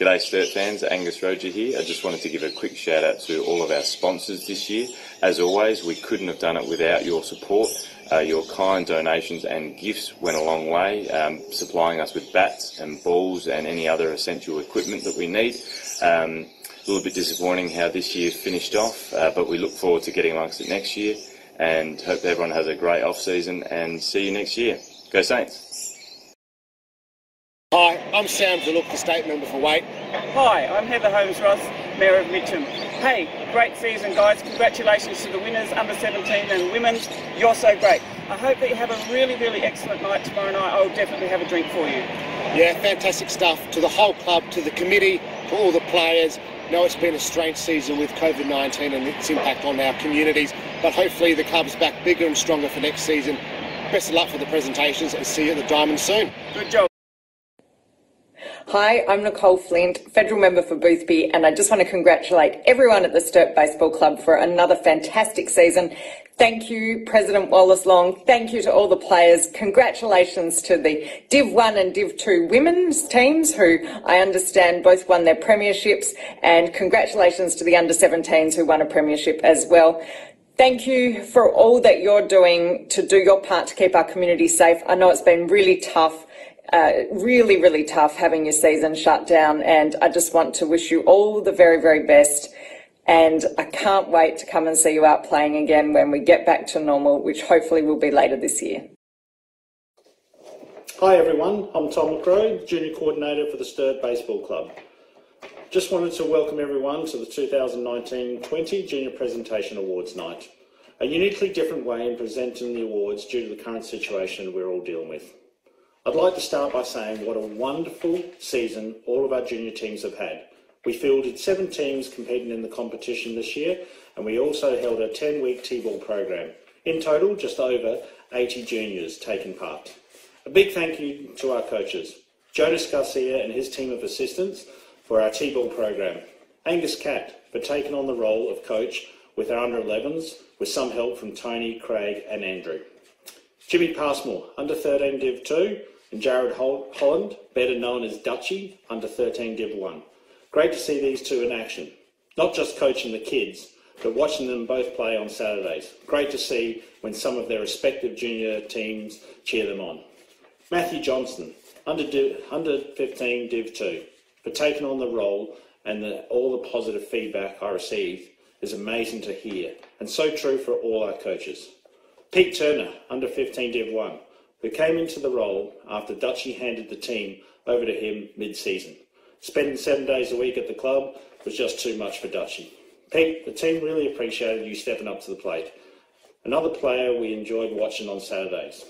G'day Sturt fans, Angus Roger here. I just wanted to give a quick shout out to all of our sponsors this year. As always, we couldn't have done it without your support. Your kind donations and gifts went a long way, supplying us with bats and balls and any other essential equipment that we need. A little bit disappointing how this year finished off, but we look forward to getting amongst it next year and hope everyone has a great off-season and see you next year. Go Saints! Hi, I'm Sam Zalook, the State Member for Waite. Hi, I'm Heather Holmes-Ross, Mayor of Mitcham. Hey, great season guys, congratulations to the winners, under 17 and women's, you're so great. I hope that you have a really, really excellent night tomorrow night. I'll definitely have a drink for you. Yeah, fantastic stuff. To the whole club, to the committee, to all the players. I know it's been a strange season with COVID-19 and its impact on our communities, but hopefully the club's back bigger and stronger for next season. Best of luck for the presentations and see you at the Diamond soon. Good job. Hi, I'm Nicole Flint, Federal Member for Boothby, and I just want to congratulate everyone at the Sturt Baseball Club for another fantastic season. Thank you, President Wallace Long. Thank you to all the players. Congratulations to the Div 1 and Div 2 women's teams, who I understand both won their premierships, and congratulations to the under 17s who won a premiership as well. Thank you for all that you're doing to do your part to keep our community safe. I know it's been really tough. Really tough having your season shut down, and I just want to wish you all the very, very best, and I can't wait to come and see you out playing again when we get back to normal, which hopefully will be later this year. Hi everyone, I'm Tom McRoe, Junior Coordinator for the Sturt Baseball Club. Just wanted to welcome everyone to the 2019-20 Junior Presentation Awards Night. A uniquely different way in presenting the awards due to the current situation we're all dealing with. I'd like to start by saying what a wonderful season all of our junior teams have had. We fielded 7 teams competing in the competition this year, and we also held a 10-week T-ball program. In total, just over 80 juniors taking part. A big thank you to our coaches, Jonas Garcia and his team of assistants for our T-ball program, Angus Catt for taking on the role of coach with our under-11s, with some help from Tony, Craig and Andrew. Jimmy Passmore, under 13 Div 2, and Jarod Holland, better known as Dutchie, under 13 Div 1. Great to see these two in action. Not just coaching the kids, but watching them both play on Saturdays. Great to see when some of their respective junior teams cheer them on. Matthew Johnston, under 15 Div 2, for taking on the role, and all the positive feedback I received is amazing to hear, and so true for all our coaches. Pete Turner, under 15 Div 1, who came into the role after Dutchie handed the team over to him mid-season. Spending 7 days a week at the club was just too much for Dutchie. Pete, the team really appreciated you stepping up to the plate. Another player we enjoyed watching on Saturdays.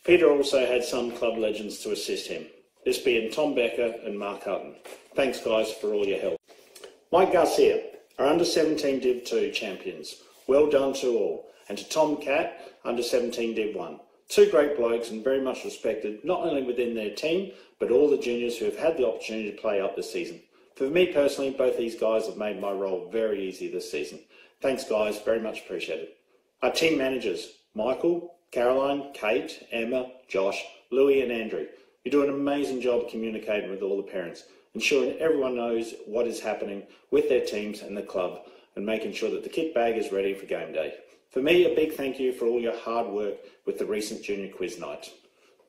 Peter also had some club legends to assist him, this being Tom Becker and Mark Hutton. Thanks guys for all your help. Mike Garcia, our under 17 Div 2 champions. Well done to all. And to Tom Catt, under 17 Div 1. 2 great blokes and very much respected, not only within their team, but all the juniors who have had the opportunity to play up this season. For me personally, both these guys have made my role very easy this season. Thanks guys, very much appreciated. Our team managers, Michael, Caroline, Kate, Emma, Josh, Louis and Andrew. You do an amazing job communicating with all the parents, ensuring everyone knows what is happening with their teams and the club, and making sure that the kit bag is ready for game day. For me, a big thank you for all your hard work with the recent junior quiz night.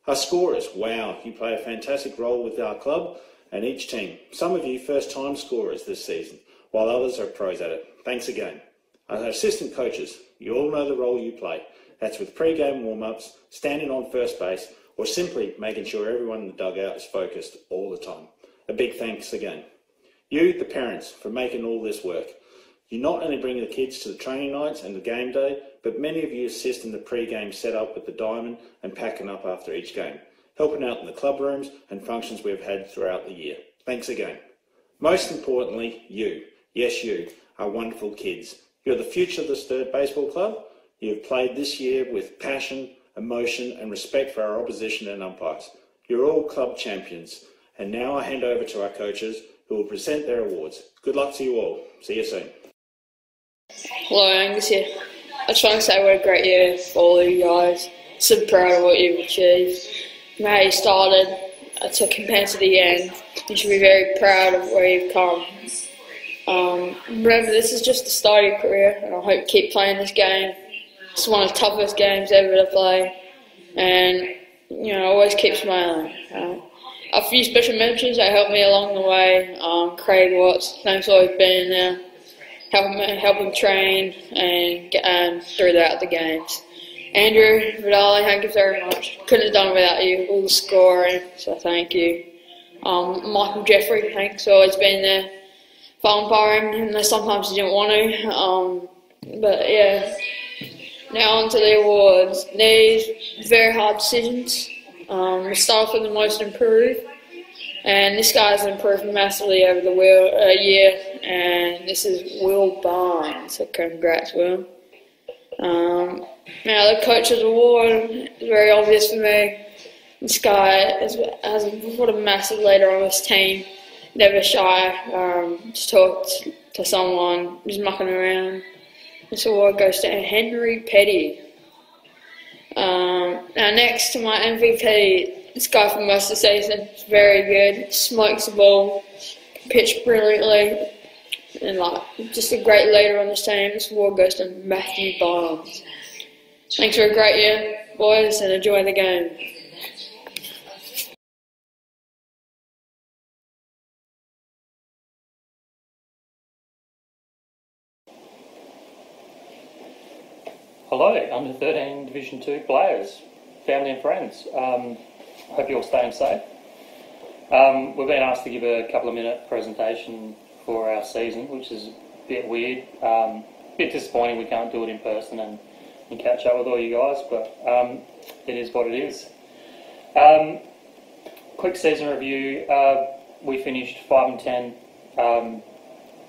Our scorers, wow, you play a fantastic role with our club and each team. Some of you first-time scorers this season, while others are pros at it. Thanks again. Our assistant coaches, you all know the role you play. That's with pre-game warm-ups, standing on first base, or simply making sure everyone in the dugout is focused all the time. A big thanks again. You, the parents, for making all this work. You not only bring the kids to the training nights and the game day, but many of you assist in the pre-game setup with the diamond and packing up after each game, helping out in the club rooms and functions we've had throughout the year. Thanks again. Most importantly, you, yes you, are wonderful kids. You're the future of the Sturt Baseball Club. You have played this year with passion, emotion and respect for our opposition and umpires. You're all club champions. And now I hand over to our coaches who will present their awards. Good luck to you all. See you soon. Hello, Angus here. I just want to say what a great year for all of you guys. So proud of what you've achieved. From how you started to compare to the end, you should be very proud of where you've come. Remember, this is just the start of your career, and I hope you keep playing this game. It's one of the toughest games ever to play, and always keep smiling. A few special mentions that helped me along the way. Craig Watts, thanks for always being there, helping train and throughout the games. Andrew Vidali, thank you very much. Couldn't have done it without you, all the scoring, so thank you. Michael Jeffrey, thanks for always being there for umpiring, and sometimes he didn't want to. But yeah, now on to the awards. These very hard decisions. We start with the most improved, and this guy's improved massively over the year, and this is Will Barnes, so congrats, Will. Now the coach's award is very obvious for me. This guy has put a massive leader on his team, never shy to talk to someone, just mucking around. This award goes to Henry Petty. Now next to my MVP, this guy for most of the season, is very good, smokes the ball, pitched brilliantly, and just a great leader on the team. This award goes to Matthew Barnes. Thanks for a great year, boys, and enjoy the game. Hello, under 13 Division 2 players, family and friends. Hope you're all staying safe. We've been asked to give a couple of minute presentation for our season, which is a bit weird. A bit disappointing we can't do it in person and catch up with all you guys, but it is what it is. Quick season review. We finished 5 and 10,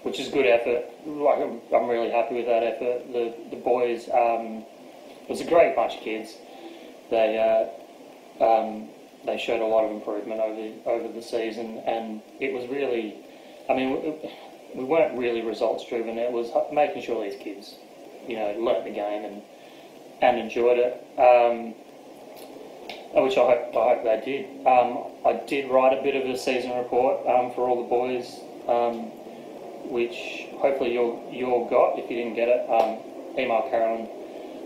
which is good effort. I'm really happy with that effort. The boys, it was a great bunch of kids. They showed a lot of improvement over the season, and it was really, we weren't really results driven. It was making sure these kids, learnt the game and enjoyed it, which I hope they did. I did write a bit of a season report for all the boys, which hopefully you all got. If you didn't get it, email Carolyn.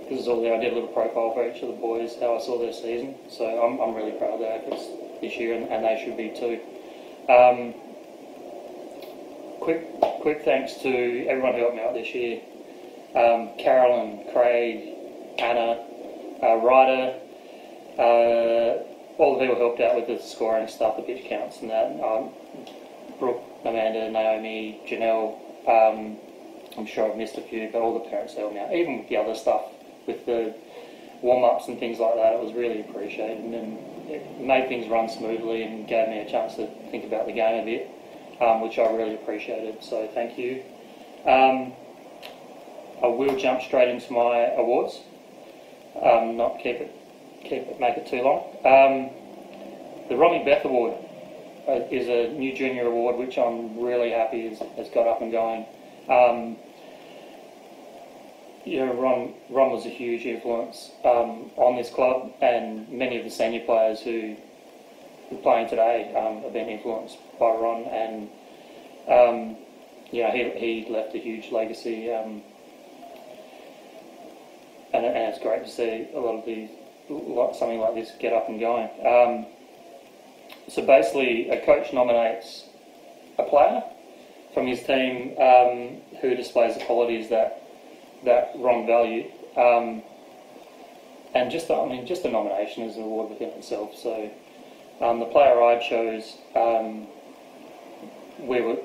This is all there. I did a little profile for each of the boys, how I saw their season. So I'm really proud of their efforts this year, and they should be too. Quick thanks to everyone who helped me out this year. Carolyn, Craig, Anna, Ryder, all the people who helped out with the scoring stuff, the pitch counts and that. Brooke, Amanda, Naomi, Janelle, I'm sure I've missed a few, but all the parents helped me out, even with the other stuff, with the warm-ups and things like that. It was really appreciated, and it made things run smoothly and gave me a chance to think about the game a bit, which I really appreciated, so thank you. I will jump straight into my awards, not make it too long. The Romy Beth Award is a new junior award, which I'm really happy has got up and going. Ron was a huge influence on this club, and many of the senior players who are playing today have been influenced by Ron, and he left a huge legacy, and it's great to see something like this get up and going. So basically, a coach nominates a player from his team who displays the qualities that Ron valued, and just a nomination is an award within itself. So the player I chose, we were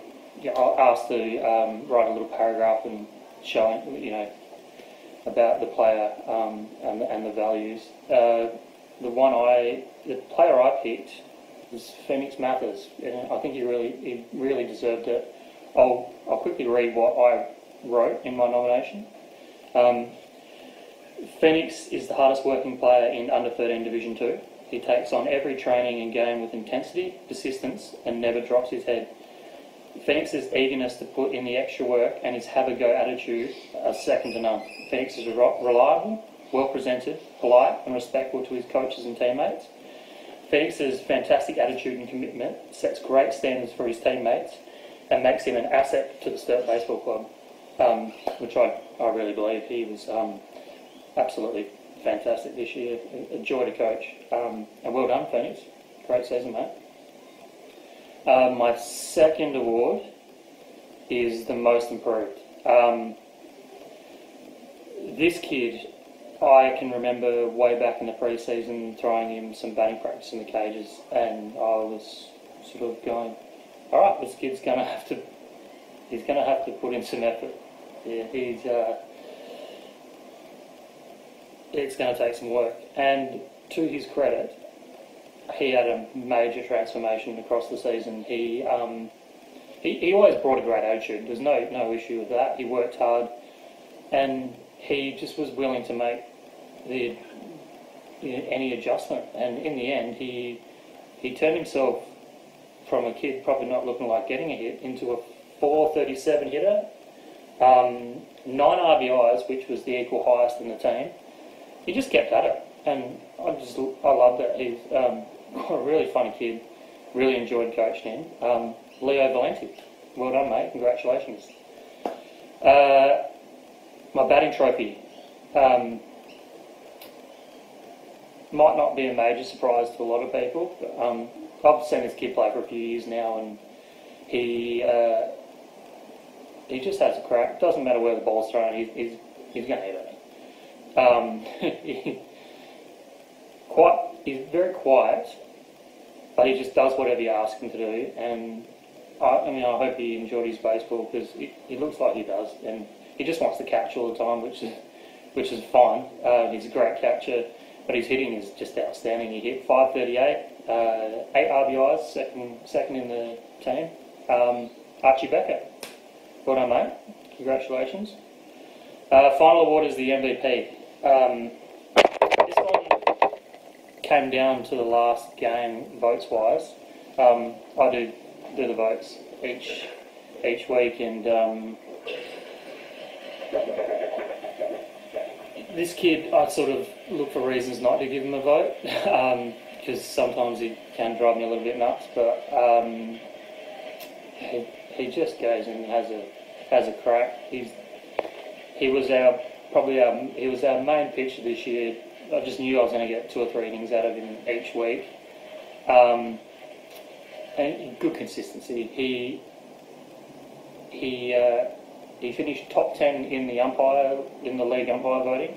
asked to write a little paragraph and showing about the player and the values. The player I picked was Phoenix Mathers. I think he really deserved it. I'll quickly read what I wrote in my nomination. Phoenix is the hardest working player in under 13 Division 2. He takes on every training and game with intensity, persistence, and never drops his head. Phoenix's eagerness to put in the extra work and his have-a-go attitude are second to none. Phoenix is reliable, well presented, polite and respectful to his coaches and teammates. Phoenix's fantastic attitude and commitment sets great standards for his teammates and makes him an asset to the Sturt Baseball Club, which I really believe. He was absolutely fantastic this year. A joy to coach. And well done, Phoenix. Great season, mate. My second award is the most improved. This kid, I can remember way back in the pre-season throwing him some batting practice in the cages, and I was sort of going, all right, this kid's going to have to put in some effort. Yeah, it's going to take some work. And to his credit, he had a major transformation across the season. He always brought a great attitude. There's no issue with that. He worked hard, and he just was willing to make any adjustment. And in the end, he turned himself from a kid probably not looking like getting a hit into a 437 hitter, 9 RBIs, which was the equal highest in the team. He just kept at it, and I loved it. He's a really funny kid. Really enjoyed coaching him. Leo Valenti, well done, mate. Congratulations. My batting trophy might not be a major surprise to a lot of people, but I've seen this kid play for a few years now, and he just has a crack. Doesn't matter where the ball's thrown, he's going to hit it. He's very quiet, but he just does whatever you ask him to do, and I hope he enjoyed his baseball, because he looks like he does, and he just wants to catch all the time, which is fine. He's a great catcher, but his hitting is just outstanding. He hit 538, 8 RBIs, second in the team. Archie Becker, well done, mate. Congratulations. Final award is the MVP. This one came down to the last game votes-wise. I do the votes each week, and this kid, I sort of look for reasons not to give him a vote, because sometimes he can drive me a little bit nuts, but he just goes and has a crack. He was our main pitcher this year. I just knew I was going to get 2 or 3 innings out of him each week. And good consistency. He finished top 10 in the league umpire voting.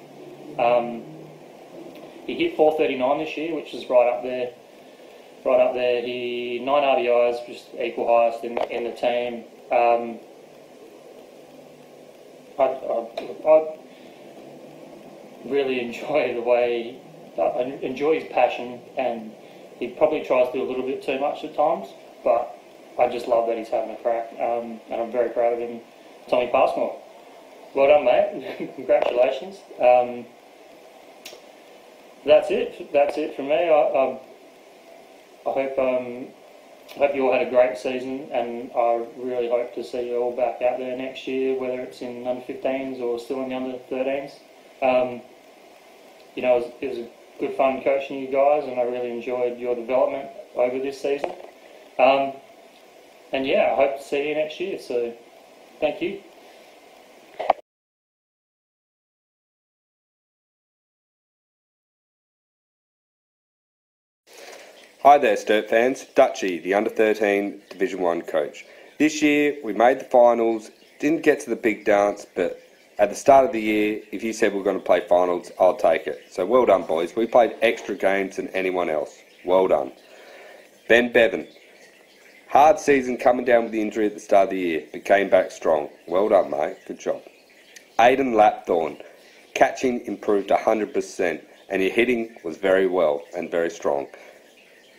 He hit 439 this year, which is right up there. He 9 RBIs, just equal highest in the team. I really enjoy his passion, and he probably tries to do a little bit too much at times, but I just love that he's having a crack, and I'm very proud of him. Tommy Passmore, well done, mate. Congratulations. That's it from me. I hope you all had a great season, and I really hope to see you all back out there next year, whether it's in under 15s or still in the under 13s. It was a good fun coaching you guys, and I really enjoyed your development over this season. And yeah, I hope to see you next year. So, thank you. Hi there, Sturt fans. Dutchie, the under-13 Division 1 coach. This year, we made the finals, didn't get to the big dance, but at the start of the year, if you said we're going to play finals, I'll take it. So well done, boys. We played extra games than anyone else. Well done. Ben Bevan. Hard season coming down with the injury at the start of the year, but came back strong. Well done, mate. Good job. Aidan Lapthorne. Catching improved 100%, and your hitting was very well and very strong.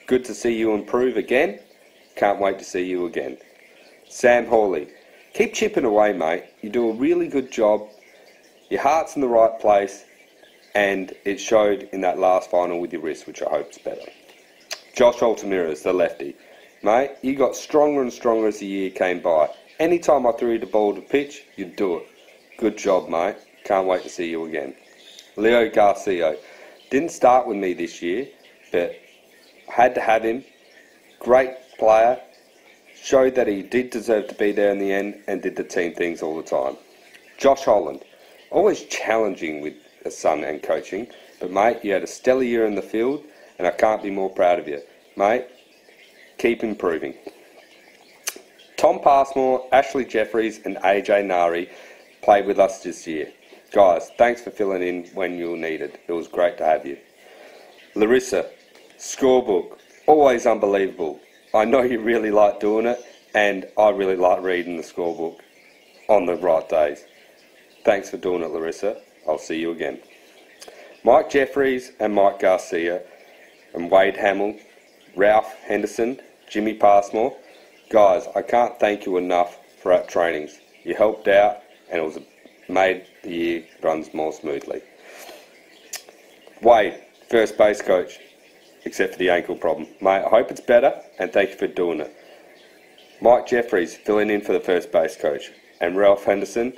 Good to see you improve again. Can't wait to see you again. Sam Hawley. Keep chipping away, mate. You do a really good job. Your heart's in the right place, and it showed in that last final with your wrist, which I hope is better. Josh Altamiras, the lefty. Mate, you got stronger and stronger as the year came by. Anytime I threw you the ball to pitch, you'd do it. Good job, mate. Can't wait to see you again. Leo Garcia. Didn't start with me this year, but Had to have him. Great player. Showed that he did deserve to be there in the end and did the team things all the time. Josh Holland. Always challenging with the son and coaching. But, mate, you had a stellar year in the field and I can't be more proud of you. Mate, keep improving. Tom Passmore, Ashley Jeffries and AJ Nari played with us this year. Guys, thanks for filling in when you were needed. It was great to have you. Larissa, scorebook, always unbelievable. I know you really like doing it, and I really like reading the scorebook on the right days. Thanks for doing it, Larissa. I'll see you again. Mike Jeffries and Mike Garcia and Wade Hamill, Ralph Henderson, Jimmy Passmore. Guys, I can't thank you enough for our trainings. You helped out, and it made the year runs more smoothly. Wade, first base coach, except for the ankle problem. Mate, I hope it's better, and thank you for doing it. Mike Jeffries, filling in for the first base coach. And Ralph Henderson,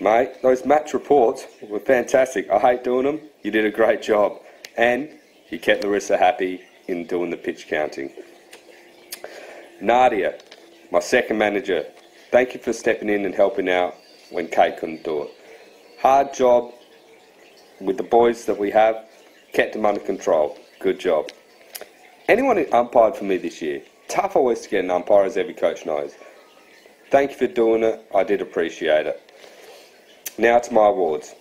mate, those match reports were fantastic. I hate doing them. You did a great job. And you kept Larissa happy in doing the pitch counting. Nadia, my second manager, thank you for stepping in and helping out when Kate couldn't do it. Hard job with the boys that we have, kept them under control. Good job. Anyone who umpired for me this year, tough always to get an umpire, as every coach knows. Thank you for doing it. I did appreciate it. Now to my awards.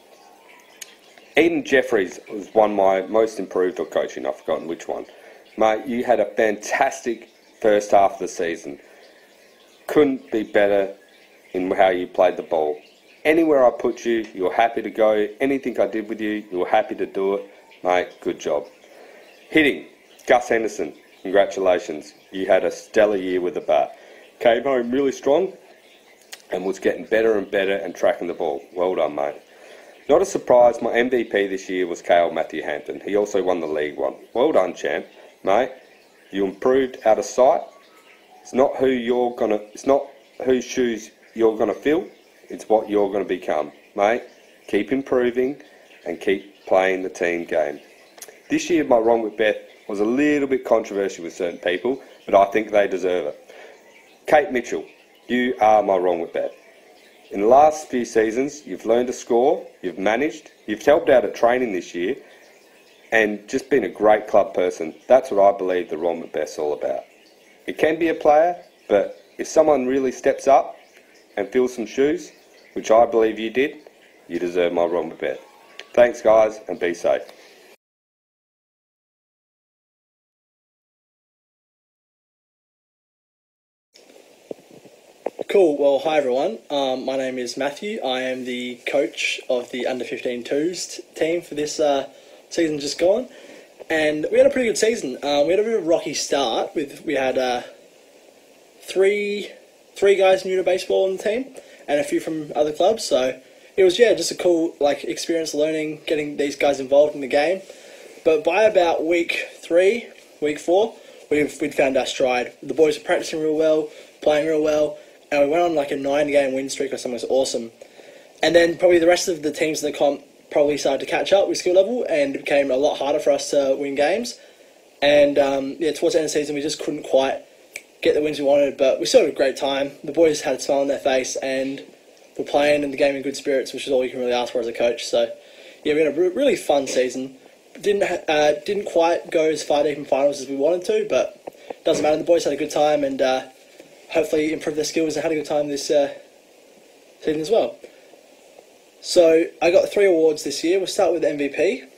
Eden Jeffries was one of my most improved or coaching. I've forgotten which one. Mate, you had a fantastic first half of the season. Couldn't be better in how you played the ball. Anywhere I put you, you were happy to go. Anything I did with you, you were happy to do it. Mate, good job. Hitting, Gus Henderson, congratulations. You had a stellar year with the bat. Came home really strong and was getting better and better and tracking the ball. Well done, mate. Not a surprise, my MVP this year was Cale Matthew Hampton. He also won the league one. Well done, champ. Mate, you improved out of sight. It's not whose shoes you're gonna fill, it's what you're gonna become. Mate, keep improving and keep playing the team game. This year, my wrong with Beth was a little bit controversial with certain people, but I think they deserve it. Kate Mitchell, you are my wrong with Beth. In the last few seasons, you've learned to score, you've managed, you've helped out at training this year, and just been a great club person. That's what I believe the wrong with Beth's all about. It can be a player, but if someone really steps up and fills some shoes, which I believe you did, you deserve my wrong with Beth. Thanks, guys, and be safe. Cool. Well, hi everyone. My name is Matthew. I am the coach of the under 15 twos team for this season just gone, and we had a pretty good season. We had a bit of a rocky start. We had three guys new to baseball on the team, and a few from other clubs. So it was just a cool experience learning, getting these guys involved in the game. But by about week 4, we'd found our stride. The boys were practicing real well, playing real well. And we went on a 9-game win streak or something. It was awesome. And then probably the rest of the teams in the comp probably started to catch up with skill level, and it became a lot harder for us to win games. And towards the end of the season, we just couldn't quite get the wins we wanted, but we still had a great time. The boys had a smile on their face and were playing in the game in good spirits, which is all you can really ask for as a coach. So we had a really fun season. Didn't quite go as far deep in finals as we wanted to, but it doesn't matter. The boys had a good time, and hopefully improved their skills and had a good time this season as well. So I got 3 awards this year. We'll start with MVP.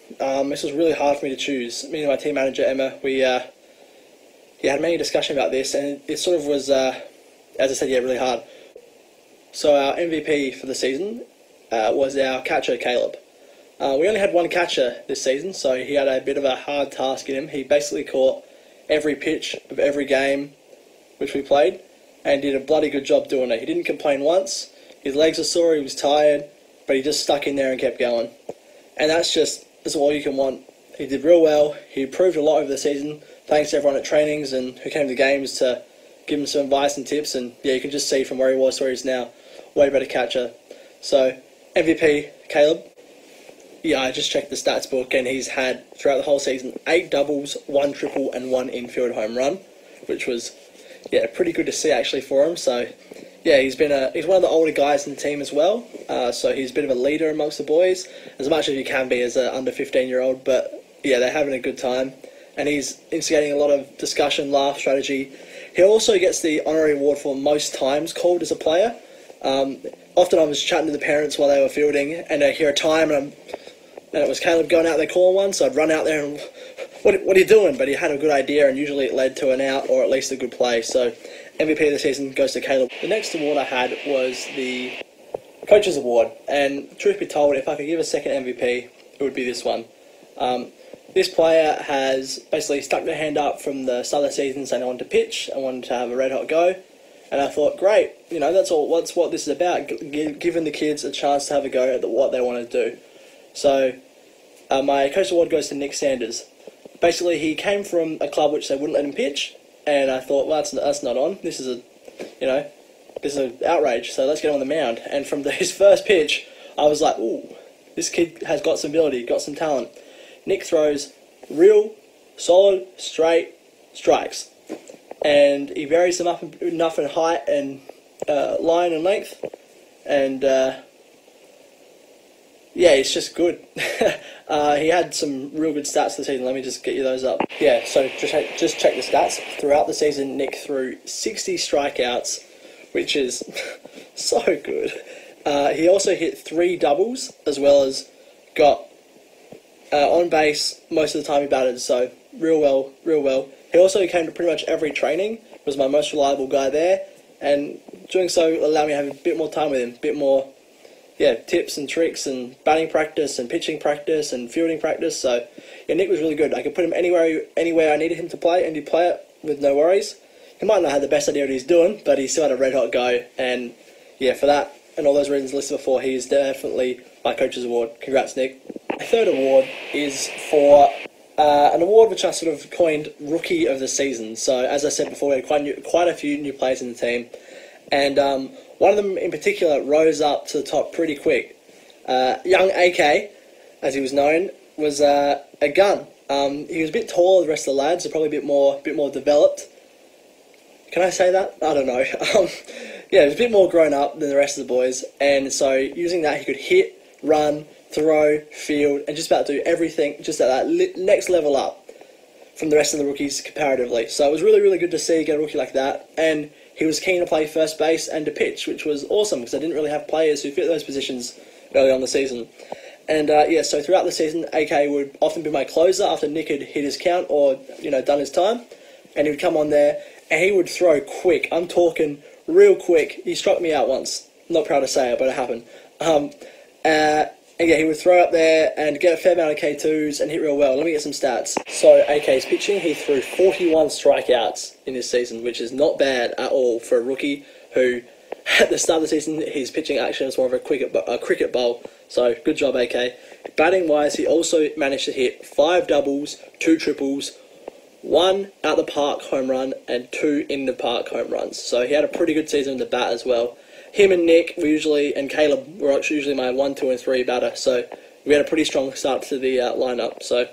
This was really hard for me to choose. Me and my team manager Emma, we had many discussion about this, and it sort of was, as I said, really hard. So our MVP for the season was our catcher Caleb. We only had one catcher this season, so he had a bit of a hard task in him. He basically caught every pitch of every game which we played, and did a bloody good job doing it. He didn't complain once. His legs were sore, he was tired, but he just stuck in there and kept going. And that's all you can want. He did real well. He improved a lot over the season. Thanks to everyone at trainings and who came to games to give him some advice and tips. And you can just see from where he was to where he is now, way better catcher. So MVP, Caleb. yeah, I just checked the stats book, and he's had, throughout the whole season, 8 doubles, 1 triple, and 1 infield home run, which was, yeah, pretty good to see actually for him. So, yeah, he's one of the older guys in the team as well. So he's a bit of a leader amongst the boys, as much as you can be as an under 15-year-old. But yeah, they're having a good time, and he's instigating a lot of discussion, laugh, strategy. He also gets the honorary award for most times called as a player. Often I was chatting to the parents while they were fielding, and I hear a time, and it was Caleb going out there calling one, so I'd run out there and, what are you doing? But he had a good idea, and usually it led to an out or at least a good play. So MVP of the season goes to Caleb. The next award I had was the Coaches Award, and truth be told, if I could give a second MVP, it would be this one. This player has basically stuck their hand up from the start of the season saying I wanted to pitch, I wanted to have a red hot go, and I thought, great, that's what this is about, giving the kids a chance to have a go at what they want to do. So my Coach Award goes to Nick Sanders. Basically, he came from a club which they wouldn't let him pitch, and I thought, well, that's not on. This is an outrage. So let's get him on the mound. And from his first pitch, I was like, ooh, this kid has got some ability, got some talent. Nick throws real, solid, straight strikes, and he varies them up enough in height and line and length, and yeah, it's just good. He had some real good stats this season. Let me just get you those up. Yeah, so just check the stats. Throughout the season, Nick threw 60 strikeouts, which is so good. He also hit 3 doubles, as well as got on base most of the time he batted, so real well. He also came to pretty much every training, was my most reliable guy there, and doing so allowed me to have a bit more time with him, a bit more tips and tricks and batting practice and pitching practice and fielding practice. So yeah, Nick was really good. I could put him anywhere I needed him to play, and he'd play it with no worries. He might not have the best idea what he's doing, but he still had a red hot go, and yeah, for that and all those reasons listed before, he is definitely my Coach's Award. Congrats, Nick. The third award is for an award which I sort of coined Rookie of the Season. So as I said before, we had quite a few new players in the team, and one of them in particular rose up to the top pretty quick. Young AK, as he was known, was a gun. He was a bit taller than the rest of the lads, so probably a bit more developed. Can I say that? I don't know. Yeah, he was a bit more grown up than the rest of the boys, and so using that, he could hit, run, throw, field, and just about do everything just at that next level up from the rest of the rookies comparatively. So it was really, really good to see get a rookie like that, and he was keen to play first base and to pitch, which was awesome because I didn't really have players who fit those positions early on the season. And so throughout the season, AK would often be my closer after Nick had hit his count or done his time, and he would come on there and he would throw quick. I'm talking real quick. He struck me out once. Not proud to say it, but it happened. And yeah, he would throw up there and get a fair amount of K2s and hit real well. Let me get some stats. So AK's pitching, he threw 41 strikeouts in this season, which is not bad at all for a rookie who, at the start of the season, his pitching action was more of a cricket bowl. So good job, AK. Batting wise, he also managed to hit 5 doubles, 2 triples, 1 out the park home run, and 2 in the park home runs. So he had a pretty good season in the bat as well. Him and Nick and Caleb were usually my 1, 2, and 3 batter, so we had a pretty strong start to the lineup. So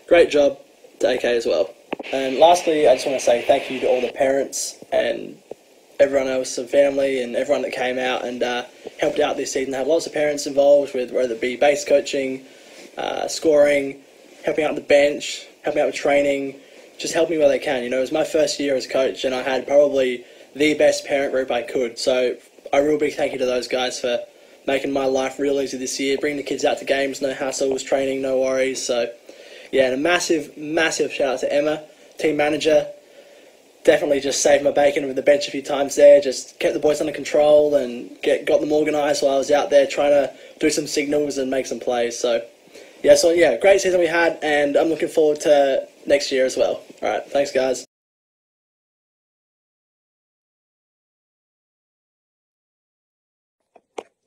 great job to AK as well. And lastly, I just want to say thank you to all the parents and everyone else, the family, and everyone that came out and helped out this season. I had lots of parents involved with whether it be base coaching, scoring, helping out the bench, helping out with training, just helping where they can. It was my first year as coach, and I had probably the best parent group I could. So a real big thank you to those guys for making my life real easy this year, bringing the kids out to games, no hassles, training, no worries. So yeah, and a massive, massive shout out to Emma, team manager. Definitely just saved my bacon with the bench a few times there, just kept the boys under control and got them organised while I was out there trying to do some signals and make some plays. So yeah, great season we had, and I'm looking forward to next year as well. Alright, thanks guys.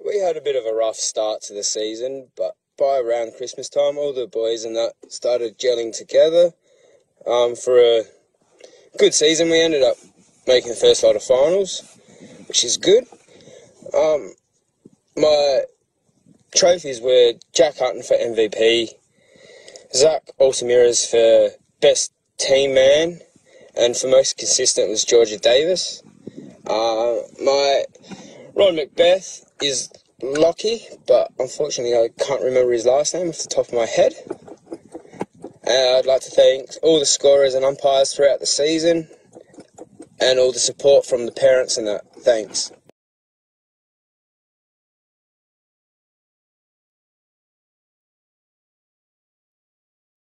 We had a bit of a rough start to the season, but by around Christmas time, all the boys and that started gelling together for a good season. We ended up making the first lot of finals, which is good. My trophies were Jack Hutton for MVP, Zach Altamiras for best team man, and for most consistent was Georgia Davis. My Ron Macbeth is Lockie, but unfortunately I can't remember his last name off the top of my head. I'd like to thank all the scorers and umpires throughout the season, and all the support from the parents and that. Thanks.